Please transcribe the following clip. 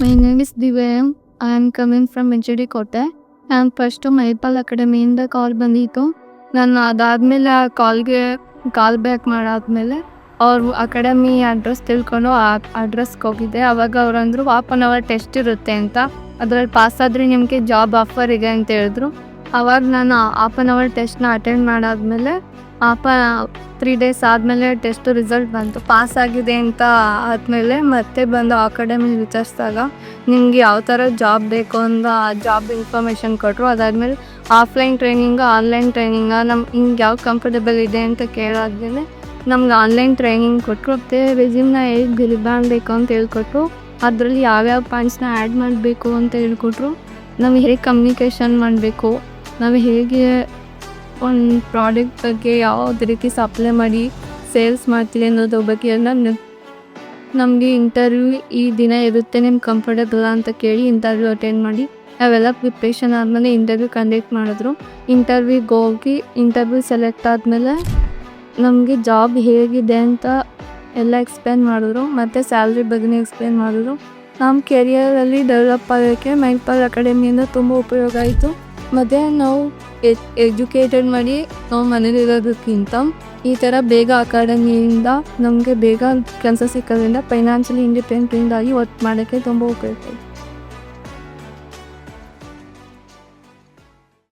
My name is Divya. I am coming from HD ಕೋಟೆ. ನಾನು first Mahipal ಅಕಾಡೆಮಿಯಿಂದ ಕಾಲ್ ಬಂದಿತ್ತು. ನಾನು ಅದಾದಮೇಲೆ ಆ ಕಾಲ್ ಬ್ಯಾಕ್ ಮಾಡಾದ್ಮೇಲೆ ಅವ್ರು ಅಕಾಡೆಮಿ ಅಡ್ರೆಸ್ ತಿಳ್ಕೊಂಡು ಆ ಅಡ್ರೆಸ್ಗೆ ಹೋಗಿದ್ದೆ. ಆವಾಗ ಅವ್ರು ಅಂದರು 1/2 ಟೆಸ್ಟ್ ಇರುತ್ತೆ ಅಂತ, ಅದರಲ್ಲಿ ಪಾಸ್ ಆದರೆ ನಿಮಗೆ ಜಾಬ್ ಆಫರ್ ಇದೆ ಅಂತ ಹೇಳಿದ್ರು. ಆವಾಗ ನಾನು 1/2 ಟೆಸ್ಟ್ನ ಅಟೆಂಡ್ ಮಾಡಾದ್ಮೇಲೆ 3 ಡೇಸ್ ಆದಮೇಲೆ ಟೆಸ್ಟ್ ರಿಸಲ್ಟ್ ಬಂತು. ಪಾಸ್ ಆಗಿದೆ ಅಂತ ಆದಮೇಲೆ ಮತ್ತೆ ಬಂದು ಅಕಾಡೆಮಿ ವಿಚಾರಿಸಿದಾಗ ನಿಮಗೆ ಯಾವ ಥರ ಜಾಬ್ ಬೇಕು ಅಂತ ಜಾಬ್ ಇನ್ಫಾರ್ಮೇಷನ್ ಕೊಟ್ಟರು. ಅದಾದಮೇಲೆ ಆಫ್ಲೈನ್ ಟ್ರೈನಿಂಗು ಆನ್ಲೈನ್ ಹಿಂಗೆ ಯಾವ ಕಂಫರ್ಟಬಲ್ ಇದೆ ಅಂತ ಕೇಳಾದ್ಮೇಲೆ ನಮ್ಗೆ ಆನ್ಲೈನ್ ಟ್ರೈನಿಂಗ್ ಕೊಟ್ಟರು. ಮತ್ತು ರೆಸ್ಯೂಮ್ನ ಹೇಗೆ ಬೇಕು ಅಂತ ಹೇಳ್ಕೊಟ್ರು. ಅದರಲ್ಲಿ ಯಾವ್ಯಾವ ಪಾಯಿಂಟ್ಸ್ನ ಆ್ಯಡ್ ಮಾಡಬೇಕು ಅಂತ ಹೇಳ್ಕೊಟ್ರು. ನಮಗೆ ಹೇಗೆ ಕಮ್ಯುನಿಕೇಷನ್ ಮಾಡಬೇಕು, ನಾವು ಹೇಗೆ ಒಂದು ಪ್ರಾಡಕ್ಟ್ ಬಗ್ಗೆ ಯಾವುದೇ ರೀತಿ ಸಪ್ಲೈ ಮಾಡಿ ಸೇಲ್ಸ್ ಮಾಡ್ತೀವಿ ಅನ್ನೋದ್ರ ಬಗ್ಗೆ ಎಲ್ಲ ನಮಗೆ ಇಂಟರ್ವ್ಯೂ ಈ ದಿನ ಇರುತ್ತೆ, ನಿಮ್ಗೆ ಕಂಫರ್ಟಬಲ್ ಅಂತ ಕೇಳಿ ಇಂಟರ್ವ್ಯೂ ಅಟೆಂಡ್ ಮಾಡಿ ಅವೆಲ್ಲ ಪ್ರಿಪ್ರೇಷನ್ ಆದಮೇಲೆ ಇಂಟರ್ವ್ಯೂ ಕಂಡಕ್ಟ್ ಮಾಡಿದ್ರು. ಇಂಟರ್ವ್ಯೂಗೆ ಹೋಗಿ ಇಂಟರ್ವ್ಯೂ ಸೆಲೆಕ್ಟ್ ಆದಮೇಲೆ ನಮಗೆ ಜಾಬ್ ಹೇಗಿದೆ ಅಂತ ಎಲ್ಲ ಎಕ್ಸ್ಪ್ಲೇನ್ ಮಾಡಿದ್ರು. ಮತ್ತು ಸ್ಯಾಲ್ರಿ ಬಗ್ಗೆ ಎಕ್ಸ್ಪ್ಲೇನ್ ಮಾಡಿದ್ರು. ನಮ್ಮ ಕೆರಿಯರಲ್ಲಿ ಡೆವಲಪ್ ಆಗೋಕ್ಕೆ ಮೈಪಾಲ್ ಅಕಾಡೆಮಿಯಿಂದ ತುಂಬ ಉಪಯೋಗ ಆಯಿತು. ಮತ್ತು ನಾವು ಎಜುಕೇಟೆಡ್ ಮಾಡಿ ನಾವು ಮನೇಲಿರೋದಕ್ಕಿಂತ ಈ ಥರ ಬೇಗ ಅಕಾಡೆಮಿಯಿಂದ ನಮಗೆ ಬೇಗ ಕೆಲಸ ಸಿಕ್ಕೋದ್ರಿಂದ ಫೈನಾನ್ಷಿಯಲಿ ಇಂಡಿಪೆಂಡೆಂಟ್ ಆಗಿ ವರ್ಕ್ ಮಾಡೋಕ್ಕೆ ತುಂಬ ಉಪಯೋಗ ಆಯಿತು.